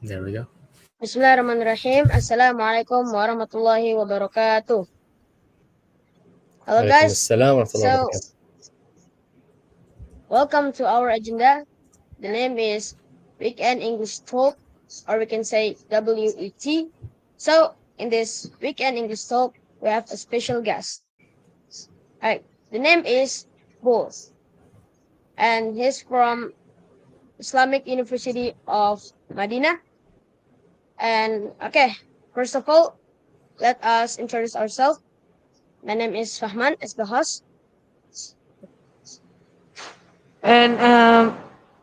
There we go. Bismillahirrahmanirrahim. Assalamualaikum warahmatullahi wabarakatuh. Hello, Alaikum guys. assalam wa rahmatullahi wa So, barakatuh. welcome to our agenda. The name is Weekend English Talk, or we can say WET. So, in this Weekend English Talk, we have a special guest. Alright, the name is Boz, and he's from Islamic University of Medina. And okay, first of all, let us introduce ourselves. My name is Fahman, as the host. And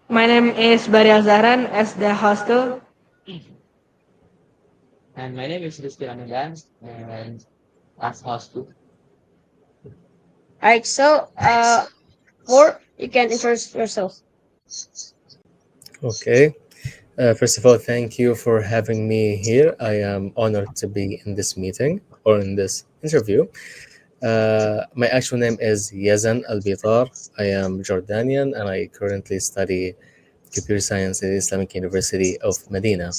my name is Baria Zahran as the hostel. And my name is Rizky Ramadan, and as host too. Alright, so or you can introduce yourself. Okay. First of all, thank you for having me here. I am honored to be in this meeting or in this interview. My actual name is Yazan Al Bitar. I am Jordanian and I currently study computer science at the Islamic University of Medina.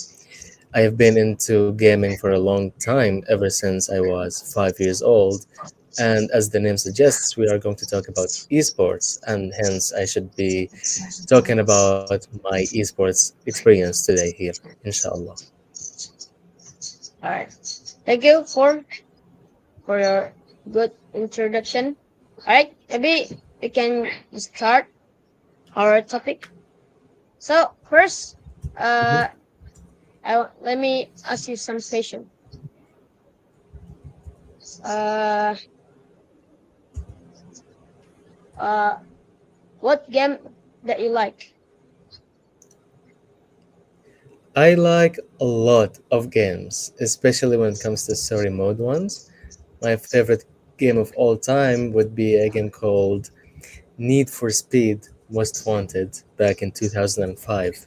I have been into gaming for a long time, ever since I was 5 years old. And as the name suggests, we are going to talk about esports, and hence I should be talking about my esports experience today here, inshallah. Alright. Thank you for your good introduction. Alright, maybe we can start our topic. So first, Mhm. uh let me ask you some question. Uh uh what game that you like? I like a lot of games, especially when it comes to story mode ones. My favorite game of all time would be a game called Need for Speed Most Wanted back in 2005.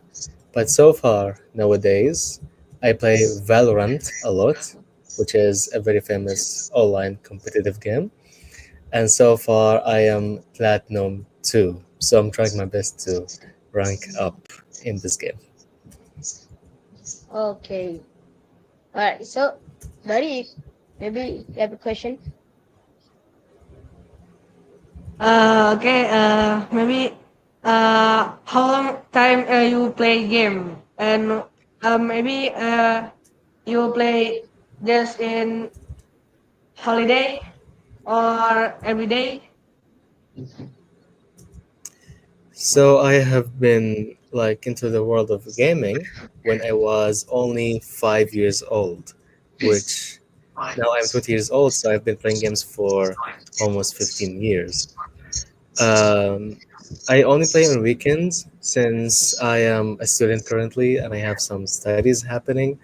But so far, nowadays, I play Valorant a lot, which is a very famous online competitive game. And so far, I am Platinum 2. So I'm trying my best to rank up in this game. Okay. Alright, so Dari, maybe you have a question. Okay, maybe how long time you play game and maybe you play just in holiday or every day. So I have been like into the world of gaming when I was only 5 years old, which now I'm 20 years old, so I've been playing games for almost 15 years. Um, I only play on weekends since I am a student currently and I have some studies happening.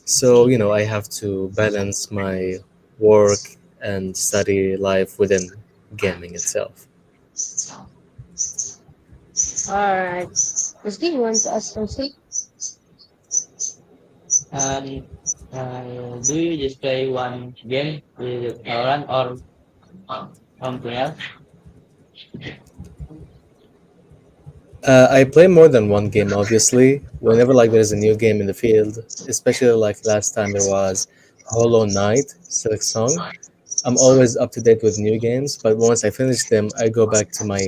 So, I have to balance my work and study life within gaming itself. Alright. Rizky, you want to ask something? And do you just play one game with Valorant or something else? I play more than one game, obviously. Whenever like there's a new game in the field, especially like last time there was Hollow Knight Silk Song. I'm always up to date with new games, but once I finish them, I go back to my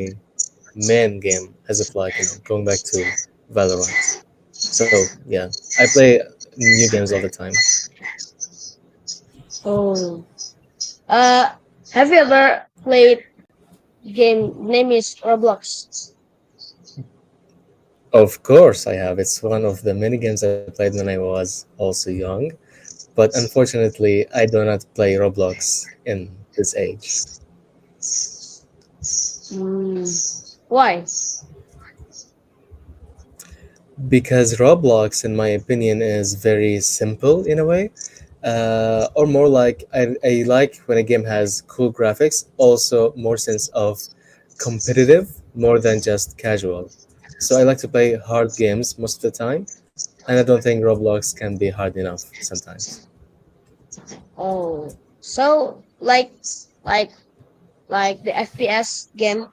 main game as if like going back to Valorant. So yeah, I play new games all the time. Oh. Uh have you ever played game name is Roblox? Of course, I have. It's one of the many games I played when I was also young, but unfortunately, I do not play Roblox in this age Hmm. Why? because Roblox, in my opinion, is very simple in a way. Or more like I like when a game has cool graphics, also more sense of competitive more than just casual. So I like to play hard games most of the time, and I don't think Roblox can be hard enough sometimes. Oh. So like like the FPS game.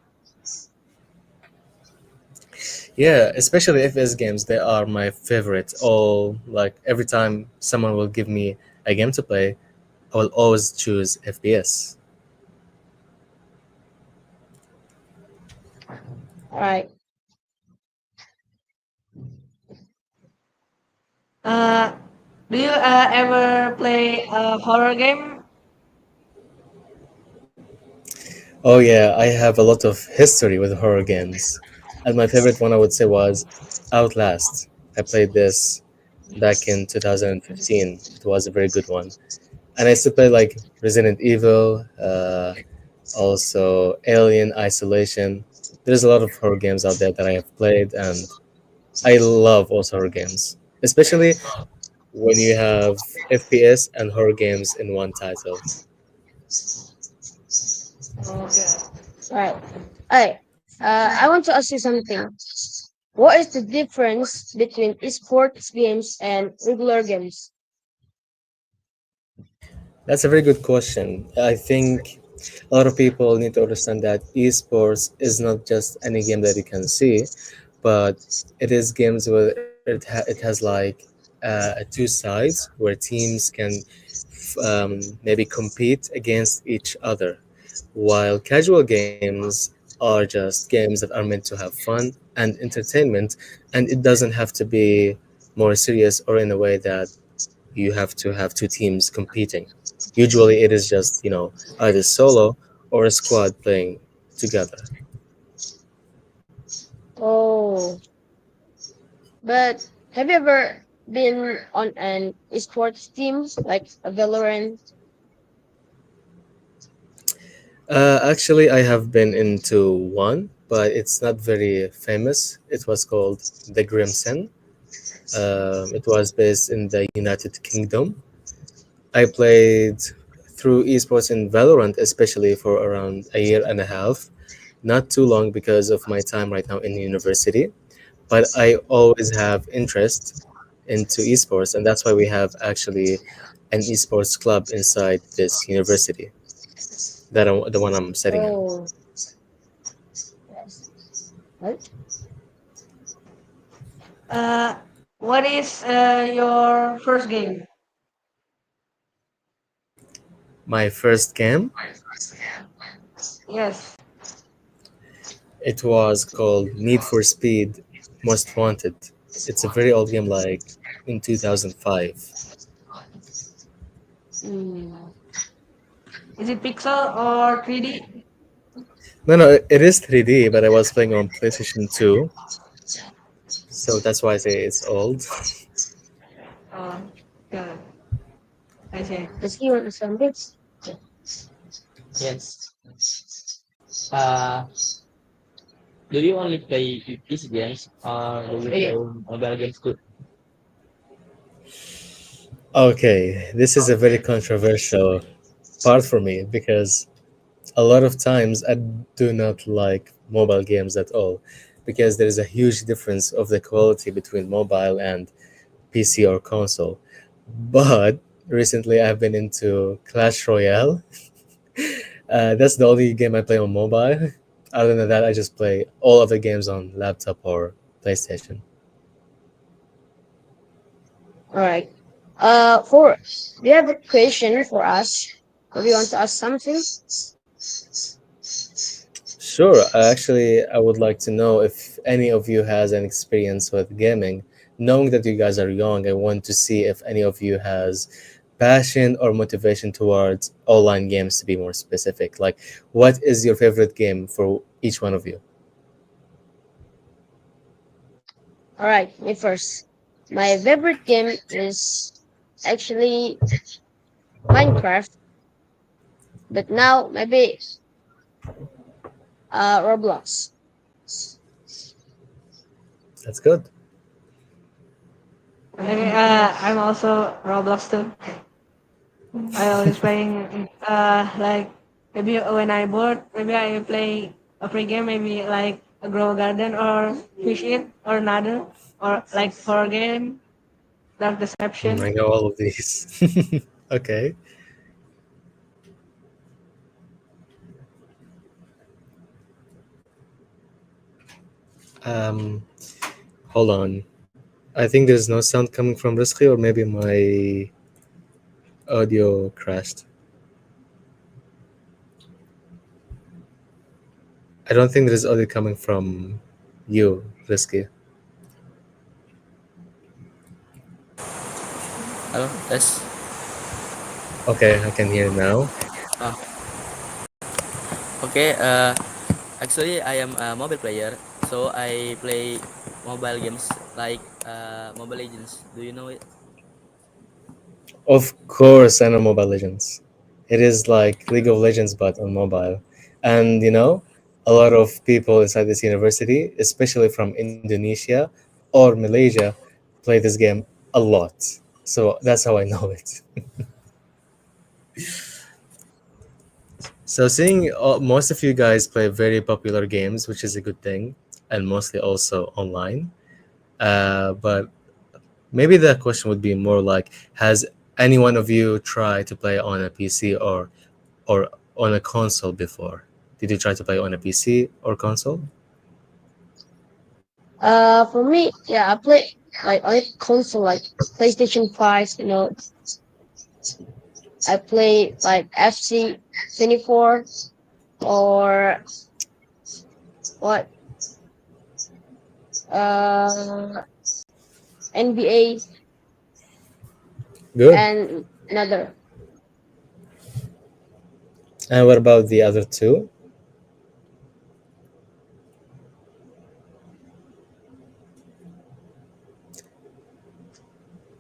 Yeah, especially FPS games, they are my favorite. All like every time someone will give me a game to play, I will always choose FPS. All right. Uh, do you ever play a horror game? Oh yeah, I have a lot of history with horror games, and my favorite one I would say was Outlast. I played this back in 2015. It was a very good one, and I still play like Resident Evil, also Alien Isolation. There's a lot of horror games out there that I have played, and I love also horror games, especially when you have FPS and horror games in one title. Okay. Right. Hey, I want to ask you something. What is the difference between esports games and regular games? That's a very good question. I think a lot of people need to understand that esports is not just any game that you can see, but it is games where it has like two sides where teams can maybe compete against each other, while casual games are just games that are meant to have fun and entertainment, and it doesn't have to be more serious or in a way that you have to have two teams competing. Usually, it is just either solo or a squad playing together. Oh, but have you ever been on an esports team like a Valorant? Actually, I have been into one, but it's not very famous. It was called the Grimson. It was based in the United Kingdom. I played through esports in Valorant, especially for around a year and a half. Not too long because of my time right now in university, but I always have interest into esports, and that's why we have actually an esports club inside this university the one I'm sitting in. Oh, yes. Right. Uh, what is your first game? My first game, Yes. it was called Need for Speed Most Wanted. It's a very old game, like in 2005. Mm. Is it pixel or 3D? No, no, it is 3D, but I was playing on PlayStation 2, so that's why I say it's old. Oh, good. I see. Does he want some bits? Yes. Uh, do you only play PC games or do you play mobile games too? Okay, this is a very controversial part for me because a lot of times I do not like mobile games at all because there is a huge difference of the quality between mobile and PC or console. But recently I've been into Clash Royale. That's the only game I play on mobile. Other than that, I just play all of the games on laptop or PlayStation. All right. Do you have a question for us? Do you want to ask something? Sure. I would like to know if any of you has an experience with gaming. Knowing that you guys are young, I want to see if any of you has passion or motivation towards online games to be more specific. Like, what is your favorite game for each one of you? All right, me first. My favorite game is actually Minecraft, but now maybe Roblox. That's good. Maybe, I'm also Roblox too. I always playing like maybe when I bored, maybe I play a free game, maybe like a Grow Garden or Fish It or another or like horror game, Dark I Deception. know all of these. Okay. Um, Hold on. I think there's no sound coming from Rizqi, or maybe my audio crashed. I don't think there's audio coming from you, Rizqi. Hello, yes. Okay, I can hear now. Uh, okay. Actually, I am a mobile player, so I play mobile games like Mobile Legends. Do you know it? Of course, I know Mobile Legends. It is like League of Legends, but on mobile. And a lot of people inside this university, especially from Indonesia or Malaysia, play this game a lot. So that's how I know it. So seeing most of you guys play very popular games, which is a good thing, and mostly also online. But maybe the question would be more like, has any one of you tried to play on a PC or on a console before? Did you try to play on a PC or console? For me, yeah, I play like on a console like PlayStation 5, I play like FC 24 or what uh NBA Good. and another. And what about the other two?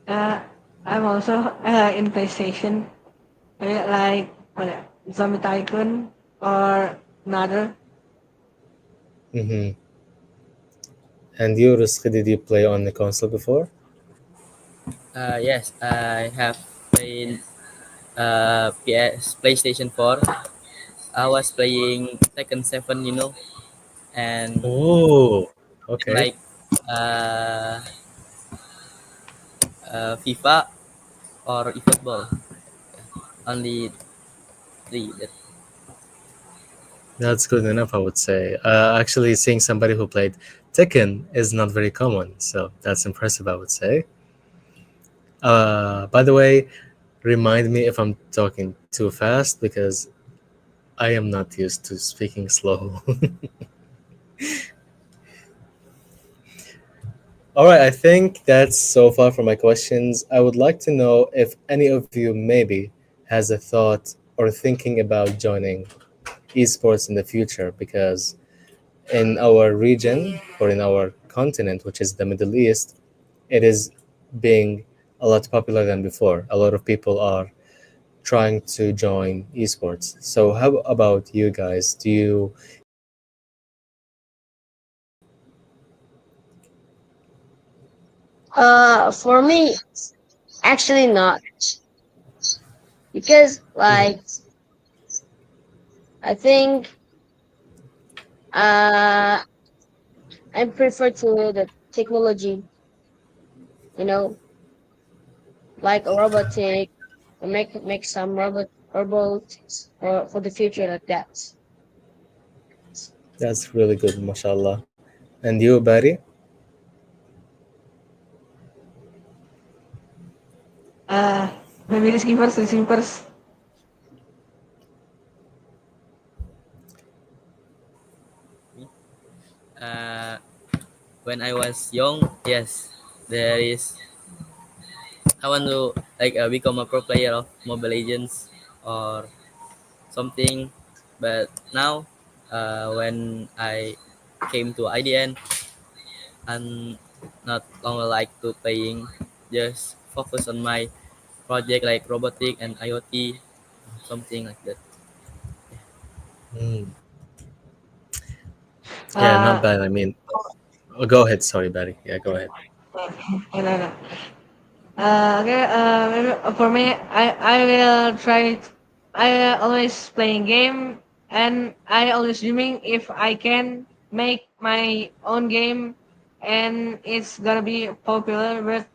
Uh, I'm also in PlayStation, like Zombie Tycoon or another. Mm-hmm. And you, Rizqi, did you play on the console before? Yes, I have played PlayStation 4. I was playing Tekken 7, and Oh, okay. like uh, FIFA or eFootball. Only three. That's good enough, I would say. Actually, seeing somebody who played Tekken is not very common, so that's impressive, I would say. By the way, remind me if I'm talking too fast because I am not used to speaking slow. All right, I think that's so far for my questions. I would like to know if any of you maybe has a thought or thinking about joining esports in the future because in our region or in our continent, which is the Middle East, it is being a lot popular than before. A lot of people are trying to join esports. So, how about you guys? Do you? For me, actually not because Mhm. like I think uh I prefer to the technology, you know, like a robotic, or make some robots for the future like that. That's really good, mashallah. And you, Barry? Uh, Maybe Rizky first. Uh, when I was young, yes, there is. I want to become a pro player of Mobile Legends or something, but now, when I came to IDN, I'm not longer like to playing. Just focus on my project like robotic and IoT, something like that. Mm. Yeah, not Uh, bad. I mean, oh, go ahead. Sorry, Barry. Yeah, go ahead. no. Okay, maybe for me, I will try. I always playing game, and I always dreaming if I can make my own game, and it's gonna be popular. But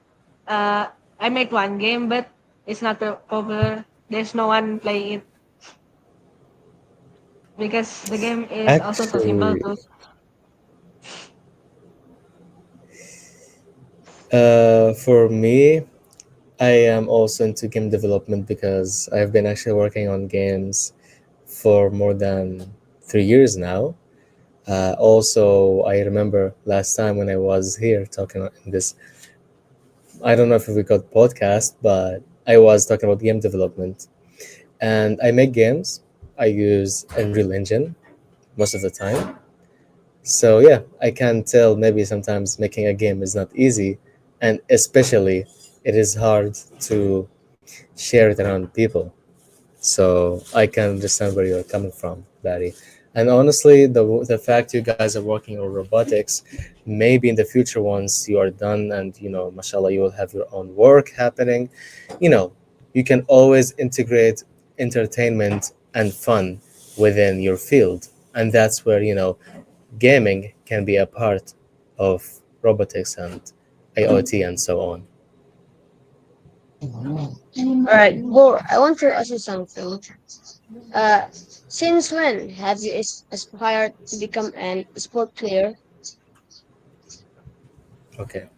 I make one game, but it's not popular. There's no one playing it because the game is also so simple Actually, to. For me, I am also into game development because I've been actually working on games for more than 3 years now. Also, I remember last time when I was here talking in this, I don't know if we got podcast, but I was talking about game development. And I make games. I use Unreal Engine most of the time. So yeah, I can tell maybe sometimes making a game is not easy, and especially it is hard to share it around people. So I can understand where you're coming from, Barry. And honestly, the fact you guys are working on robotics, maybe in the future once you are done and mashallah, you will have your own work happening. You know, you can always integrate entertainment and fun within your field, and that's where gaming can be a part of robotics and IoT and so on. All right, Gore, I want to ask you something. Uh, since when have you aspired to become an sport player? Okay.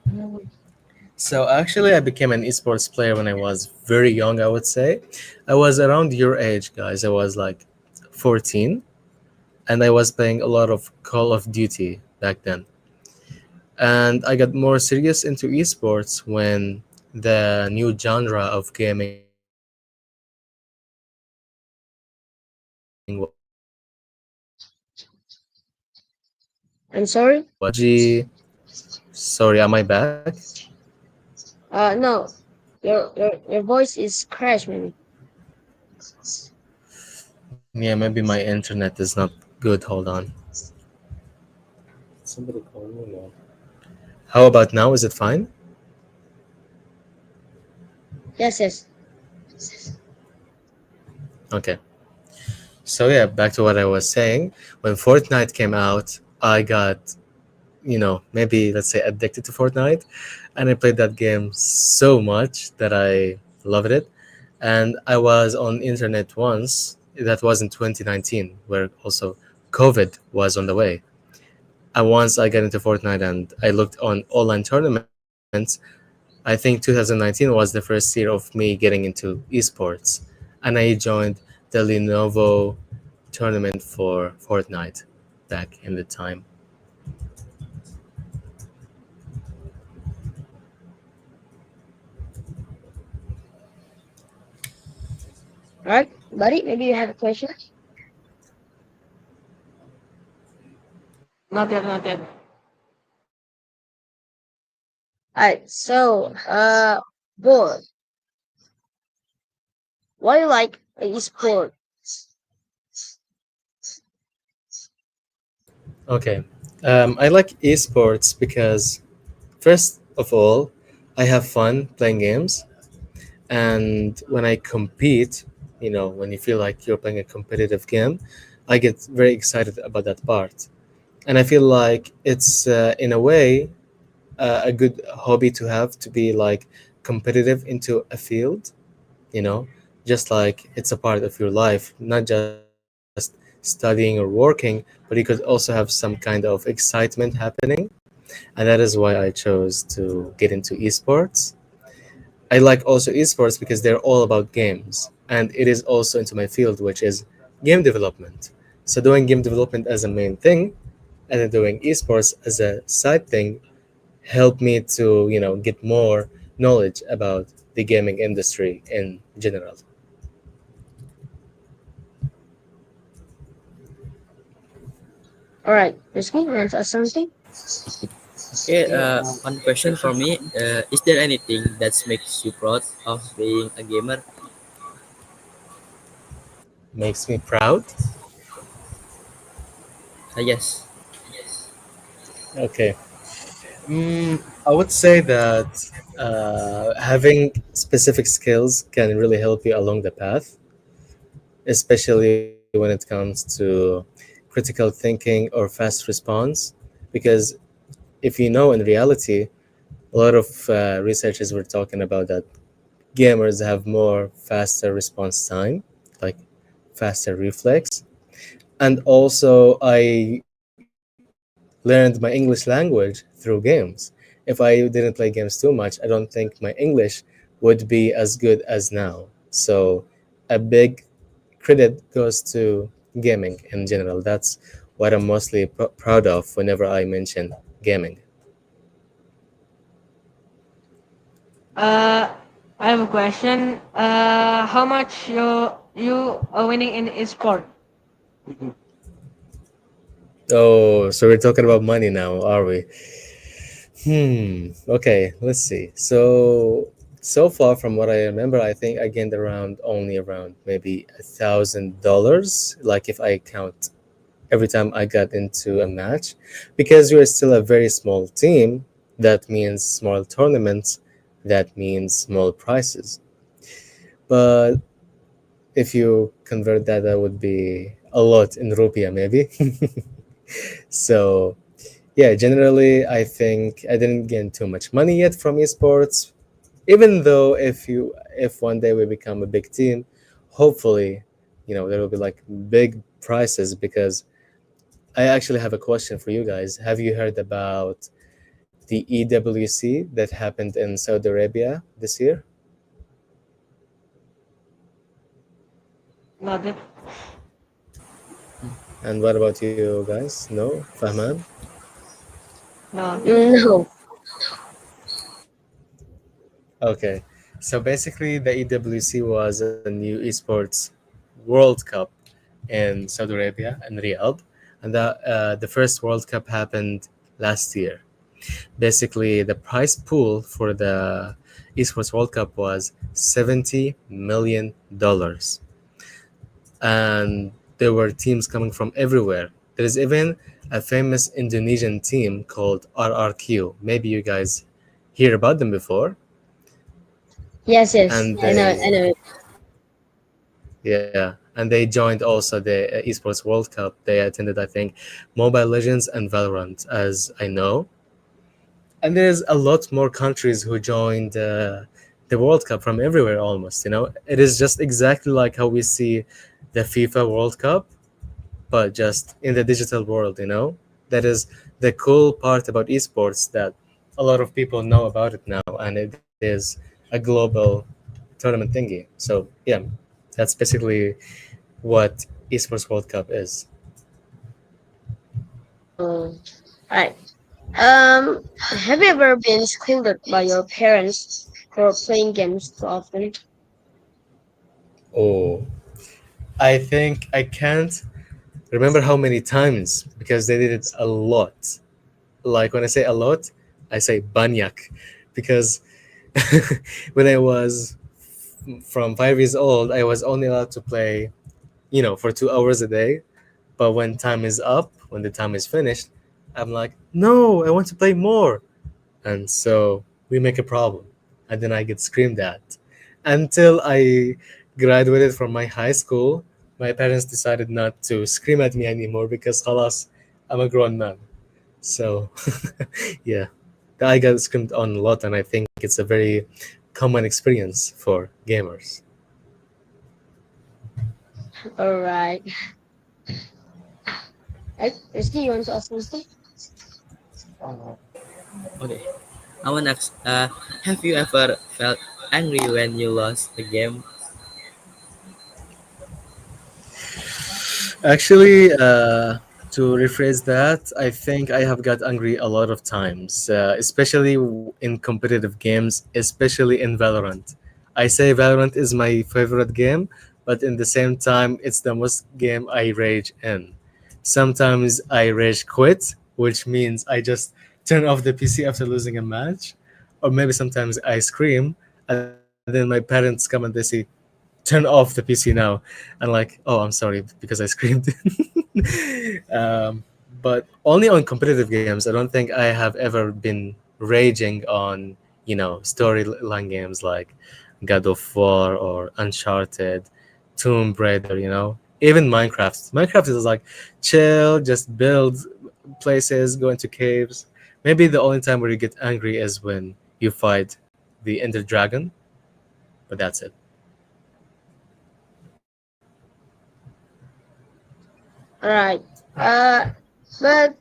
So actually, I became an esports player when I was very young. I would say, I was around your age, guys. I was like 14, and I was playing a lot of Call of Duty back then. And I got more serious into esports when the new genre of gaming was I'm sorry. Sorry, am I back? No, your voice is crashing. Yeah, maybe my internet is not good. Hold on. Somebody call me now. How about now? Is it fine? Yes, yes. Okay. So yeah, back to what I was saying. When Fortnite came out, I got, maybe let's say addicted to Fortnite, and I played that game so much that I loved it. And I was on internet once. That was in 2019, where also COVID was on the way. And once I got into Fortnite and I looked on online tournaments, I think 2019 was the first year of me getting into esports, and I joined the Lenovo tournament for Fortnite back in the time. All right, buddy. Maybe you have a question. Not yet, not yet. All right. So, Gore, why you like sport? Okay, I like esports because first of all, I have fun playing games, and when I compete, when you feel like you're playing a competitive game, I get very excited about that part, and I feel like it's in a way a good hobby to have, to be like competitive into a field, you know just like it's a part of your life, not just studying or working, but you could also have some kind of excitement happening. And that is why I chose to get into esports. I like also esports because they're all about games, and it is also into my field, which is game development. So doing game development as a main thing and then doing esports as a side thing helped me to get more knowledge about the gaming industry in general. All right, let's move on to something. Okay, one question for me. Is there anything that makes you proud of being a gamer? Makes me proud. Yes. Okay. I would say that having specific skills can really help you along the path, especially when it comes to critical thinking or fast response. Because if you know, in reality, a lot of researchers were talking about that gamers have more faster response time, like faster reflex. And also, I learned my English language through games. If I didn't play games too much, I don't think my English would be as good as now. So a big credit goes to gaming in general. That's what I'm mostly proud of whenever I mention gaming. Uh, I have a question. How much you are winning in e-sport? Oh, so we're talking about money now, are we? Okay, let's see. So far from what I remember, I think I gained around only around maybe $1,000. Like if I count every time I got into a match, because we're still a very small team. That means small tournaments. That means small prices. But if you convert that, that would be a lot in rupiah, maybe. So yeah, generally, I think I didn't gain too much money yet from esports. Even though if one day we become a big team, hopefully, there will be like big prizes. Because I actually have a question for you guys. Have you heard about the EWC that happened in Saudi Arabia this year? Not it. And what about you guys? No, Fahman? No. No. Okay, so basically, the EWC was a new esports World Cup in Saudi Arabia and Riyadh, and the first World Cup happened last year. Basically, the prize pool for the esports World Cup was $70 million, and there were teams coming from everywhere. There is even a famous Indonesian team called RRQ. Maybe you guys hear about them before, Yes, yes. and I know, they I know. Yeah, and they joined also the Esports World Cup. They attended, I think, Mobile Legends and Valorant, as I know. And there's a lot more countries who joined the World Cup from everywhere almost. It is just exactly like how we see the FIFA World Cup, but just in the digital world. That is the cool part about esports, that a lot of people know about it now, and it is a global tournament thingy. So yeah, that's basically what Esports World Cup is. Oh, right. Have you ever been scolded by your parents for playing games too often? Oh, I think I can't remember how many times, because they did it a lot. Like when I say a lot, I say banyak, because when I was from 5 years old, I was only allowed to play, for 2 hours a day. But when time is up, when the time is finished, I'm like, no, I want to play more. And so we make a problem, and then I get screamed at until I graduated from my high school. My parents decided not to scream at me anymore, because khalas, I'm a grown man. So yeah, I got screamed on a lot, and I think it's a very common experience for gamers. All right. Right. Risky, you want to ask something? Okay. I want to ask, have you ever felt angry when you lost a game? Actually, to rephrase that, I think I have got angry a lot of times, especially in competitive games, especially in Valorant. I say Valorant is my favorite game, but in the same time, it's the most game I rage in. Sometimes I rage quit, which means I just turn off the PC after losing a match, or maybe sometimes I scream, and then my parents come and they say, turn off the PC now. And like, oh, I'm sorry because I screamed. um, but only on competitive games. I don't think I have ever been raging on, storyline games like God of War or Uncharted, Tomb Raider, even Minecraft. Minecraft is like chill, just build places, go into caves. Maybe the only time where you get angry is when you fight the Ender Dragon, but that's it. All right. But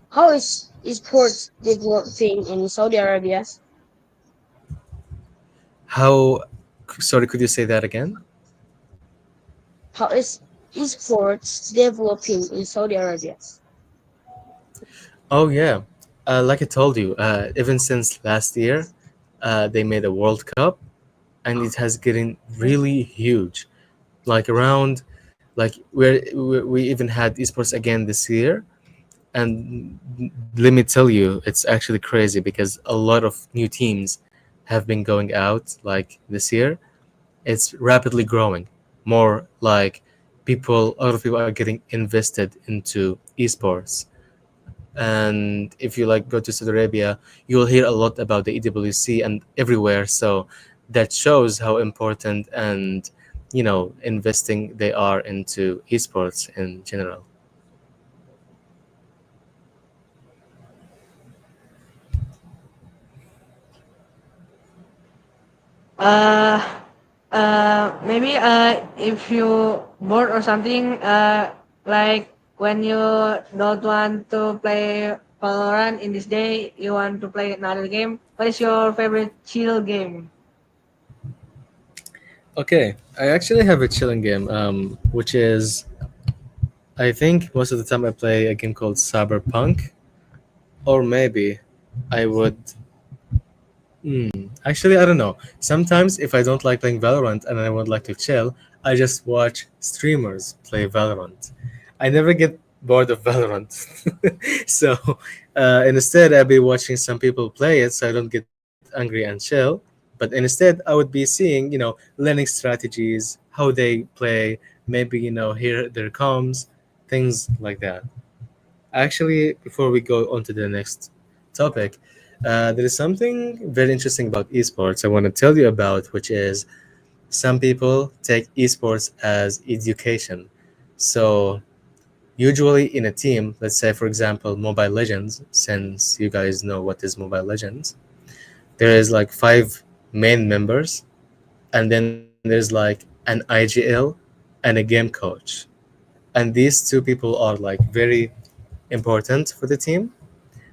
how is esports developing in Saudi Arabia? How? Sorry, could you say that again? How is esports developing in Saudi Arabia? Oh yeah, like I told you, even since last year, they made a World Cup, and it has getting really huge. Like around, like we even had esports again this year, and let me tell you, it's actually crazy because a lot of new teams have been going out like this year. It's rapidly growing. More like a lot of people are getting invested into esports. And if you like go to Saudi Arabia, you'll hear a lot about the EWC and everywhere. So that shows how important and investing they are into esports in general. Uh, maybe if you bored or something, like when you don't want to play Valorant in this day, you want to play another game. What is your favorite chill game? Okay, I actually have a chilling game, which is I think most of the time I play a game called Cyberpunk, or maybe I would. Actually, I don't know. Sometimes if I don't like playing Valorant and I would like to chill, I just watch streamers play Valorant. I never get bored of Valorant, so instead I'll be watching some people play it, so I don't get angry and chill. But instead, I would be seeing, learning strategies, how they play, maybe hear their comms, things like that. Actually, before we go on to the next topic, there is something very interesting about esports I want to tell you about, which is some people take esports as education. So, usually in a team, let's say, for example, Mobile Legends, since you guys know what is Mobile Legends, there is like five main members, and then there's like an IGL and a game coach. And these two people are like very important for the team.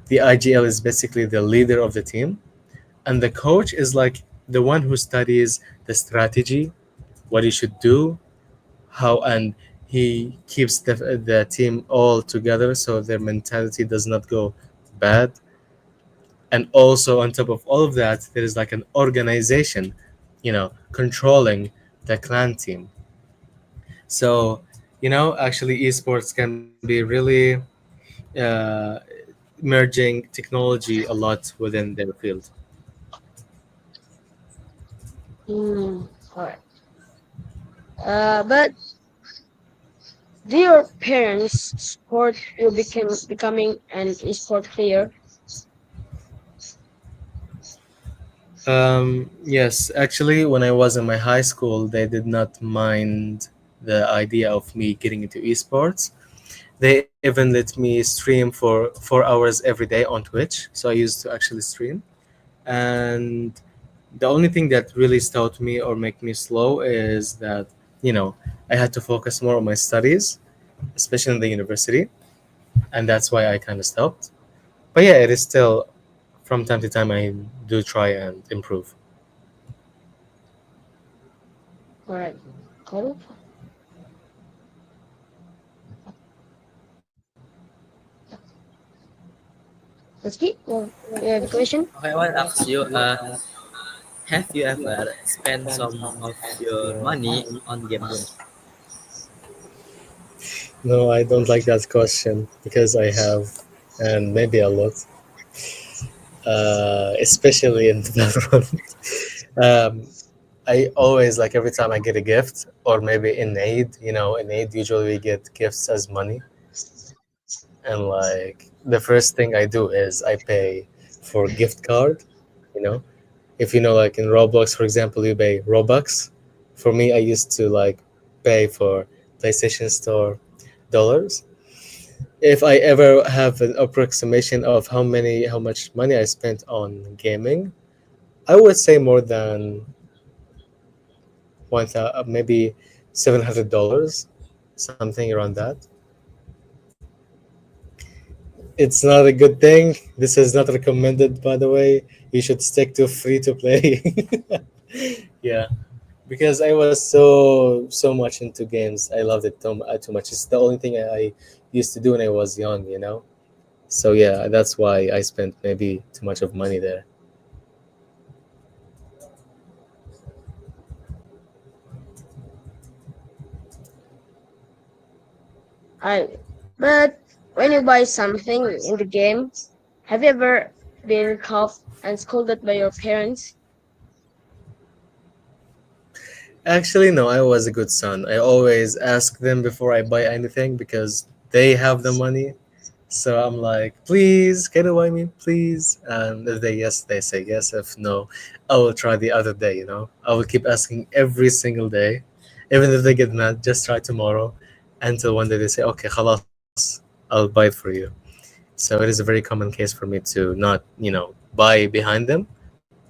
The IGL is basically the leader of the team, and the coach is like the one who studies the strategy, what he should do, how, and he keeps the team all together so their mentality does not go bad. And also, on top of all of that, there is like an organization, controlling the clan team. So, actually, esports can be really uh, merging technology a lot within their field. Hmm. All right. But do your parents support you becoming an esport player? Yes, actually, when I was in my high school, they did not mind the idea of me getting into esports. They even let me stream for 4 hours every day on Twitch. So I used to actually stream. And the only thing that really stopped me or make me slow is that, I had to focus more on my studies, especially in the university. And that's why I kind of stopped. But yeah, it is still, from time to time, I do try and improve. All right. Cool. Let's keep. You have a question? Okay, I want to ask you, have you ever spent some of your money on games? No, I don't like that question because I have, and maybe a lot, especially in Valorant. um, I always like every time I get a gift, or maybe in Eid, in Eid usually we get gifts as money, and like the first thing I do is I pay for gift card. You know, if like in Roblox, for example, you pay Robux. For me, I used to like pay for PlayStation Store dollars. If I ever have an approximation of how much money I spent on gaming, I would say more than maybe $700, something around that. It's not a good thing. This is not recommended, by the way. You should stick to free to play. Yeah, because I was so much into games. I loved it too much. It's the only thing I used to do when I was young, you know. So yeah, that's why I spent maybe too much of money there. I but when you buy something in the game, have you ever been caught and scolded by your parents? Actually, no, I was a good son. I always ask them before I buy anything because they have the money. So I'm like, please, can you buy me, please? And if they yes, they say yes. If no, I will try the other day, you know? I will keep asking every single day. Even if they get mad, just try tomorrow until one day they say, okay, khalas, I'll buy it for you. So it is a very common case for me to not, buy behind them,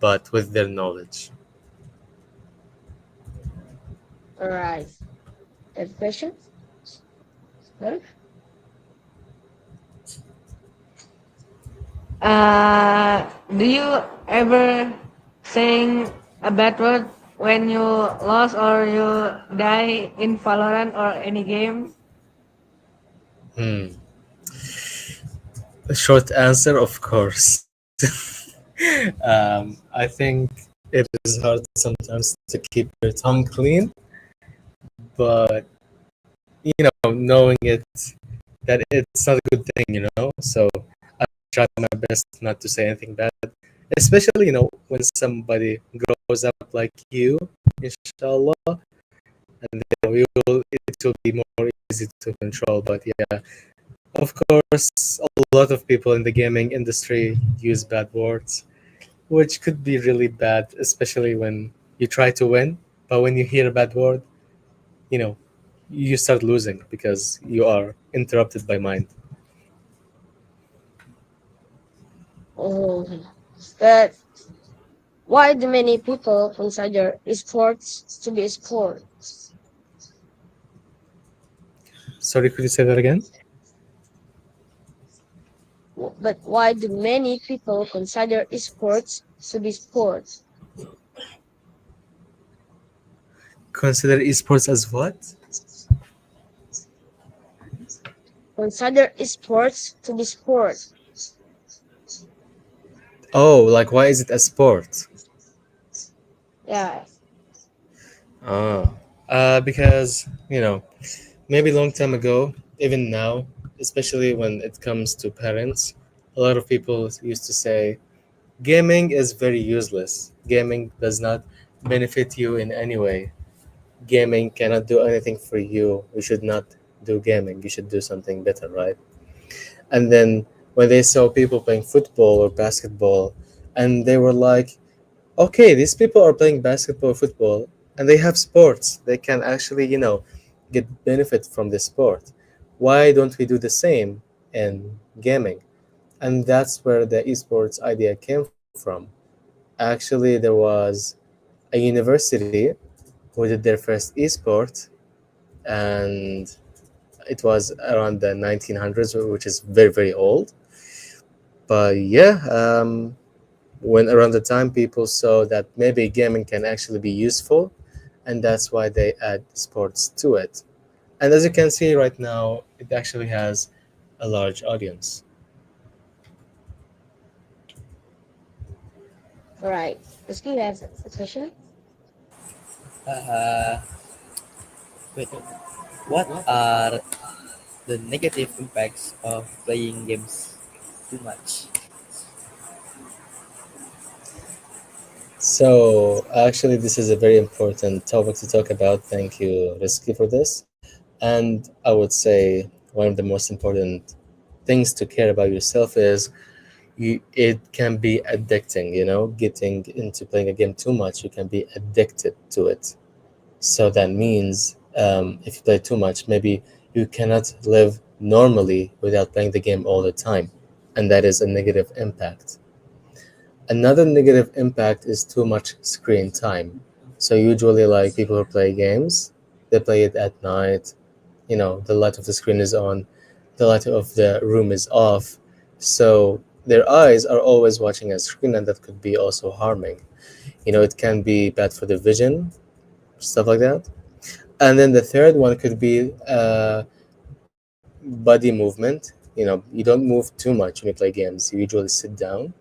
but with their knowledge. All right. Have questions? No? Do you ever saying a bad word when you lost or you die in Valorant or any game? Hmm. A short answer, of course. I think it is hard sometimes to keep your tongue clean, but knowing that it's not a good thing, So I try my best not to say anything bad, especially when somebody grows up like you, inshallah, and then it will be more easy to control. But yeah, of course, a lot of people in the gaming industry use bad words, which could be really bad, especially when you try to win. But when you hear a bad word, you know, you start losing because you are interrupted by mind. Oh, but why do many people consider sports to be sports? Sorry, could you say that again? But why do many people consider sports to be sports? Consider esports as what? Consider sports to be sport. Oh, like why is it a sport? Yeah. Ah, because maybe long time ago, even now, especially when it comes to parents, a lot of people used to say gaming is very useless. Gaming does not benefit you in any way. Gaming cannot do anything for you. You should not do gaming. You should do something better, right? And then when they saw people playing football or basketball, and they were like, okay, these people are playing basketball or football, and they have sports. They can actually, get benefit from the sport. Why don't we do the same in gaming? And that's where the esports idea came from. Actually, there was a university who did their first esport, and it was around the 1900s, which is very, very old. But yeah, when around the time people saw that maybe gaming can actually be useful, and that's why they add sports to it. And as you can see right now, it actually has a large audience. All right. Let's give you a question. Uh, wait, what are the negative impacts of playing games too much? So actually, this is a very important topic to talk about. Thank you, Risky, for this. And I would say one of the most important things to care about yourself is it can be addicting, getting into playing a game too much, you can be addicted to it. So that means if you play too much, maybe you cannot live normally without playing the game all the time. And that is a negative impact. Another negative impact is too much screen time. So usually, like people who play games, they play it at night. The light of the screen is on, the light of the room is off, So their eyes are always watching a screen, and that could be also harming. It can be bad for the vision, stuff like that. And then the third one could be body movement. You don't move too much when you play games. You usually sit down.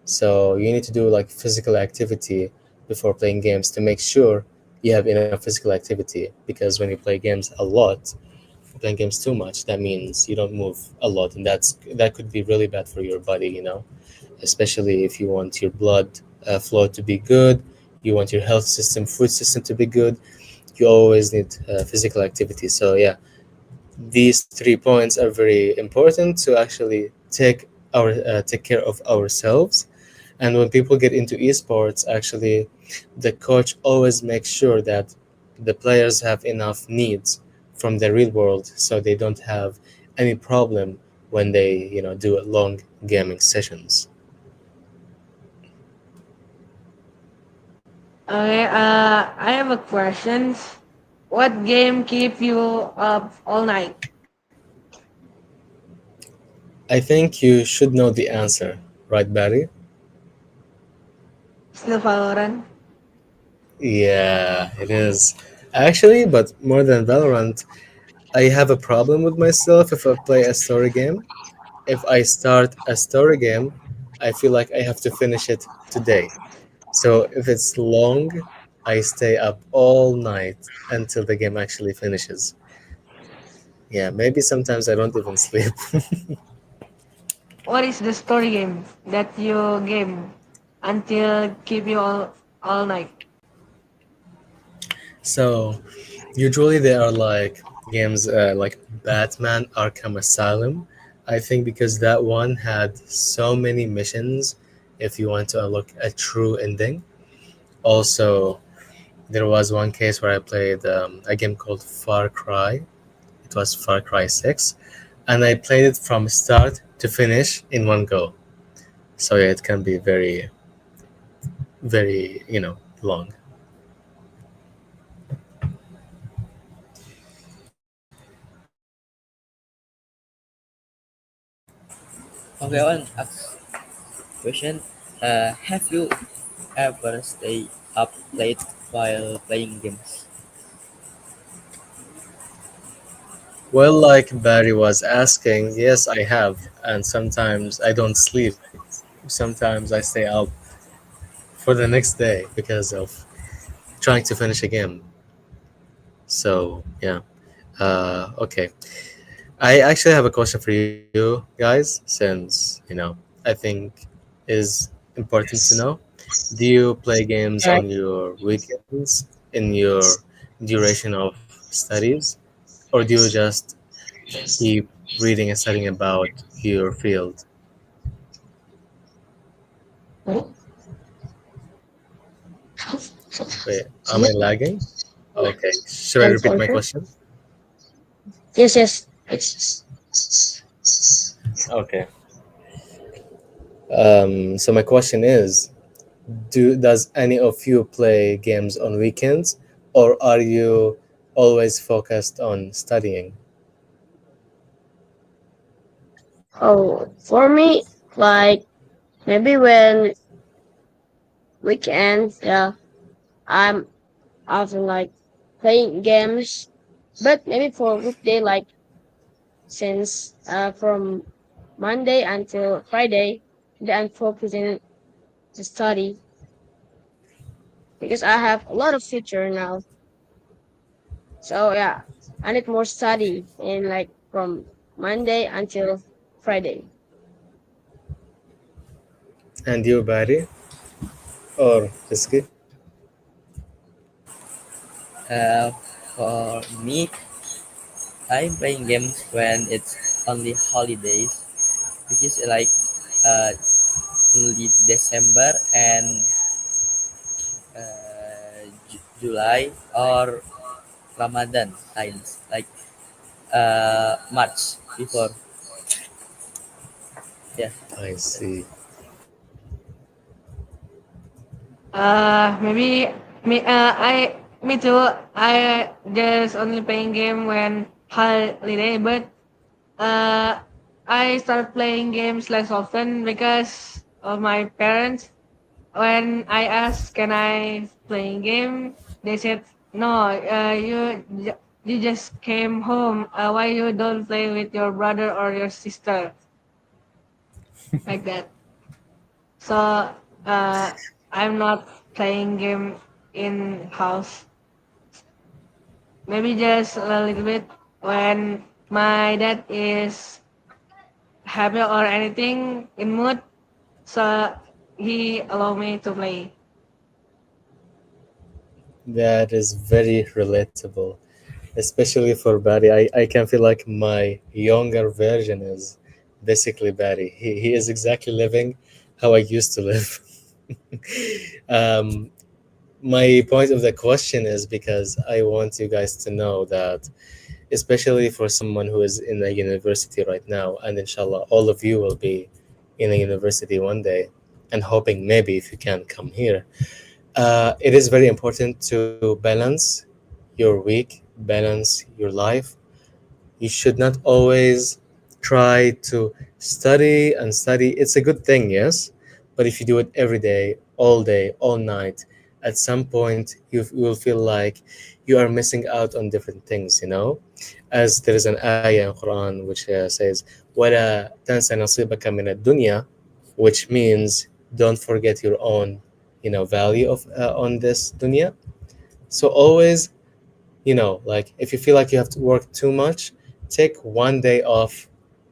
So you need to do like physical activity before playing games to make sure you have enough physical activity. Because when you play games a lot, playing games too much, that means you don't move a lot, and that could be really bad for your body. Especially if you want your blood flow to be good, you want your health system, food system to be good. You always need physical activity. So yeah, these 3 points are very important to actually take care of ourselves. And when people get into esports, actually, the coach always makes sure that the players have enough needs from the real world, so they don't have any problem when they do long gaming sessions. Okay, I have a question. What game keep you up all night? I think you should know the answer, right, Barry? Still Valorant? Yeah, it is. Actually, but more than Valorant, I have a problem with myself if I play a story game. If I start a story game, I feel like I have to finish it today. So if it's long, I stay up all night until the game actually finishes. Yeah, maybe sometimes I don't even sleep. What is the story game that you game until keep you all night? So usually they are like games like Batman Arkham Asylum. I think because that one had so many missions if you want to unlock a true ending. Also, there was one case where I played a game called Far Cry. It was Far Cry 6, and I played it from start to finish in one go. So yeah, it can be very, very, long. Okay, one ask question. Have you ever stay up late while playing games? Well, like Barry was asking, yes, I have, and sometimes I don't sleep. Sometimes I stay up for the next day because of trying to finish a game. So yeah, okay. I actually have a question for you guys, since I think is important to know. Do you play games Right. on your weekends in your duration of studies, or do you just keep reading and studying about your field? Wait, am I lagging? Okay, should I And repeat my also, question? yes, yes. Okay. So my question is, does any of you play games on weekends, or are you always focused on studying? Oh, for me, like maybe when weekend, yeah, I'm often like playing games, but maybe for weekday, like since from Monday until Friday, then I'm focusing to study because I have a lot of future now. So yeah, I need more study in like from Monday until Friday. And you, Barry or Risky? Uh, for me, I'm playing games when it's only holidays, which is like uh, only December and July or Ramadan times, like March before. Yeah. I see. Maybe me too. I just only playing game when holiday, but uh, I started playing games less often because of my parents. When I asked, "Can I play a game?" they said, "No, you just came home. Why you don't play with your brother or your sister like that?" So I'm not playing game in house. Maybe just a little bit when my dad is happy or anything in mood. So he allow me to play. That is very relatable, especially for Barry. I can feel like my younger version is basically Barry. He is exactly living how I used to live. um, my point of the question is because I want you guys to know that, especially for someone who is in a university right now, and inshallah, all of you will be in a university one day, and hoping maybe if you can come here. It is very important to balance your week, balance your life. You should not always try to study and study. It's a good thing, yes, but if you do it every day, all night, at some point you will feel like you are missing out on different things, you know? As there is an ayah in Quran which says, وَلَا تَنْسَ نَصِيبَكَ مِنَ الدُّنْيا, which means don't forget your own, value of on this dunya. So always, like if you feel like you have to work too much, take one day off,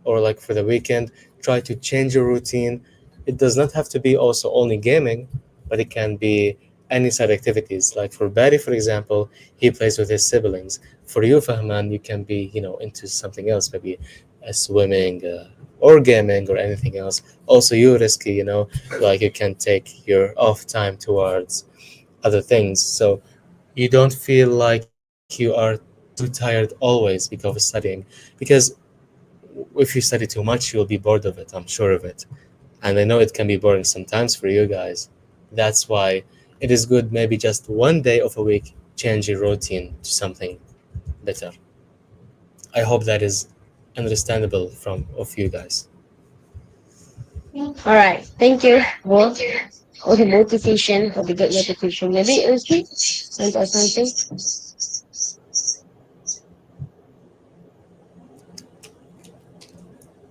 or like for the weekend, try to change your routine. It does not have to be also only gaming, but it can be any side activities. Like for Barry, for example, he plays with his siblings. For you, Fahman, you can be, into something else, maybe swimming, or gaming or anything else. Also, you risky, like you can take your off time towards other things. So you don't feel like you are too tired always because of studying. Because if you study too much, you'll be bored of it. I'm sure of it. And I know it can be boring sometimes for you guys. That's why it is good, maybe just one day of a week, change your routine to something better. I hope that is understandable from of you guys. All right. Thank you both for the motivation, for the good motivation. Maybe Usman, want to add something?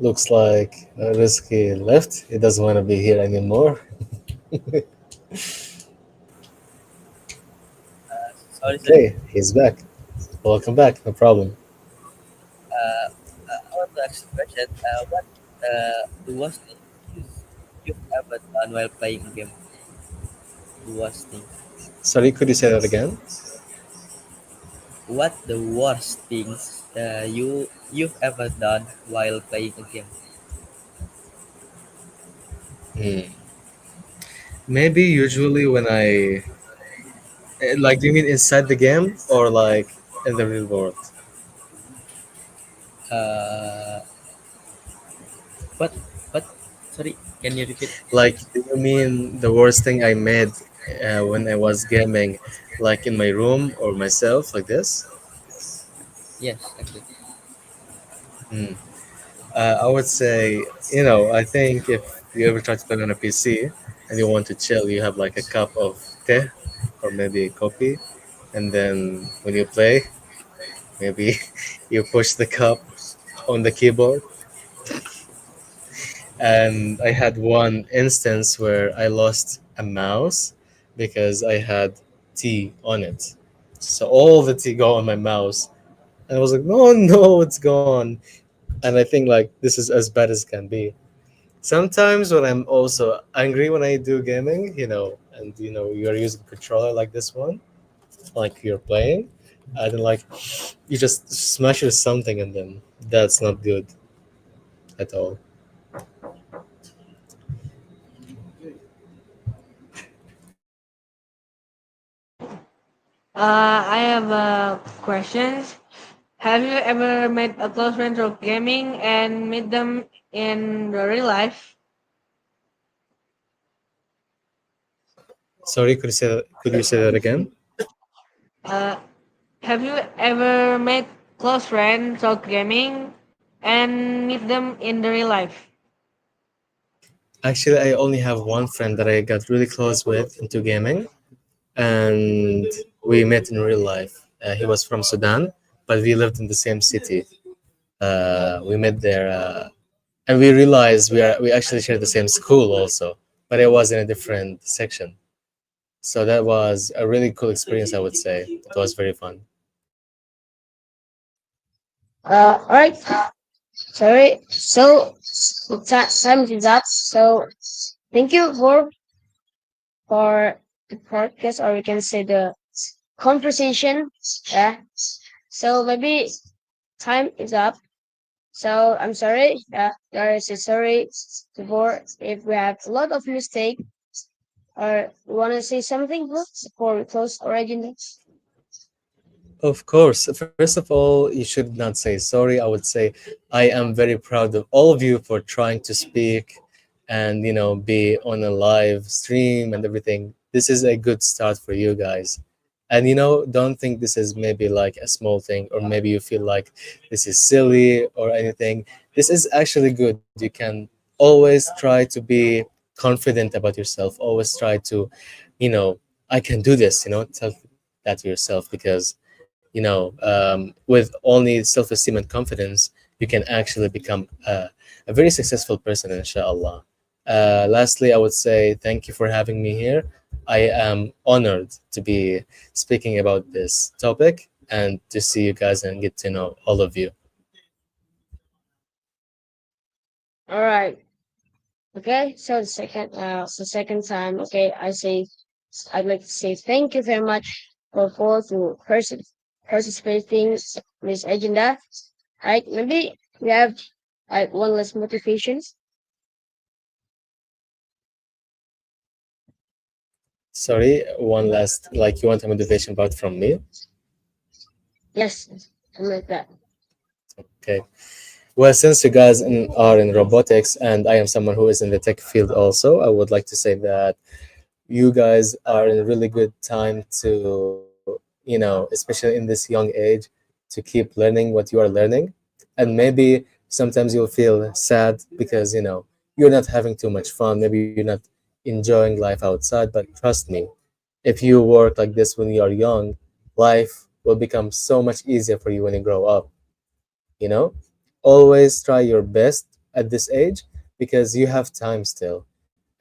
Looks like Risky left. He doesn't want to be here anymore. Sorry, sorry. Okay, he's back. Welcome back. No problem. I want to ask a question. What the worst thing you, you've ever done while playing a game? The worst thing. Sorry, could you say that again? What the worst things you've ever done while playing a game? Hmm. Maybe usually when like, do you mean inside the game or like in the real world? Uh, what what? Sorry, can you repeat? Like, do you mean the worst thing I made when I was gaming, like in my room or myself, like this? Yes, actually. Hmm. I would say, I think if you ever try to play on a PC and you want to chill, you have like a cup of tea or maybe coffee, and then when you play, maybe you push the cup on the keyboard. And I had one instance where I lost a mouse because I had tea on it. So all the tea go on my mouse. And I was like, no, no, it's gone. And I think like this is as bad as can be. Sometimes when I'm also angry when I do gaming, and you're using a controller like this one, like you're playing, and then like you just smashes something, and then that's not good at all. I have questions. Have you ever met a close friend through gaming and meet them in the real life? Sorry, could you say that again? Uh, have you ever met close friends through gaming and meet them in the real life. Actually, I only have one friend that I got really close with into gaming, and we met in real life. He was from Sudan, but we lived in the same city. We met there, and we realized we actually shared the same school also, but it was in a different section. So that was a really cool experience, I would say. It was very fun. All right. Sorry. So the time is up. So thank you for the podcast, or we can say the conversation. Yeah. So maybe time is up. So I'm sorry. There is a sorry before if we have a lot of mistake, or you want to say something bro, before we close our agenda. Of course. First of all, you should not say sorry. I would say I am very proud of all of you for trying to speak and be on a live stream and everything. This is a good start for you guys. And don't think this is maybe like a small thing, or maybe you feel like this is silly or anything. This is actually good. You can always try to be confident about yourself. Always try to, I can do this, tell that to yourself, because with only self-esteem and confidence, you can actually become a very successful person, inshallah. Lastly, I would say thank you for having me here. I am honored to be speaking about this topic and to see you guys and get to know all of you. All right. Okay. So the second time. Okay. I'd like to say thank you very much for both to participating in this agenda. Right? Maybe we have like one less motivation. Sorry, one last, like, you want a motivation part from me? Yes, something like that. Okay. Well, since you guys are in robotics and I am someone who is in the tech field also, I would like to say that you guys are in a really good time to, especially in this young age, to keep learning what you are learning. And maybe sometimes you'll feel sad because, you're not having too much fun. Maybe you're not enjoying life outside. But trust me, if you work like this when you are young, life will become so much easier for you when you grow up. You know, always try your best at this age because you have time still,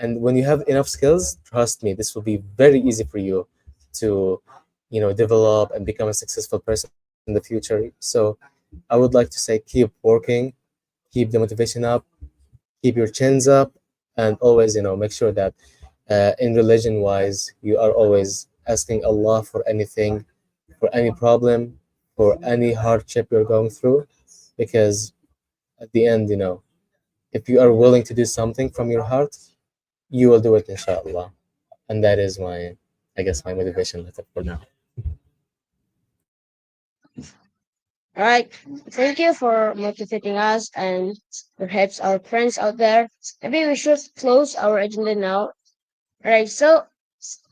and when you have enough skills, trust me, this will be very easy for you to develop and become a successful person in the future. So I would like to say keep working, keep the motivation up, keep your chins up, and always make sure that in religion wise you are always asking Allah for anything, for any problem, for any hardship you're going through, because at the end, if you are willing to do something from your heart, you will do it, inshallah. And that is my, I guess, my motivation letter for now. All right. Thank you for motivating us and perhaps our friends out there. Maybe we should close our agenda now. All right. So,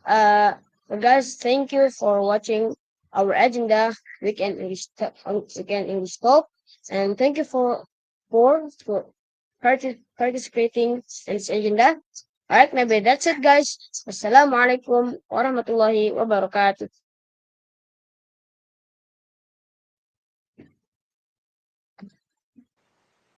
uh, guys, thank you for watching our agenda weekend English talk, and thank you for participating in this agenda. All right. Maybe that's it, guys. Assalamualaikum warahmatullahi wabarakatuh.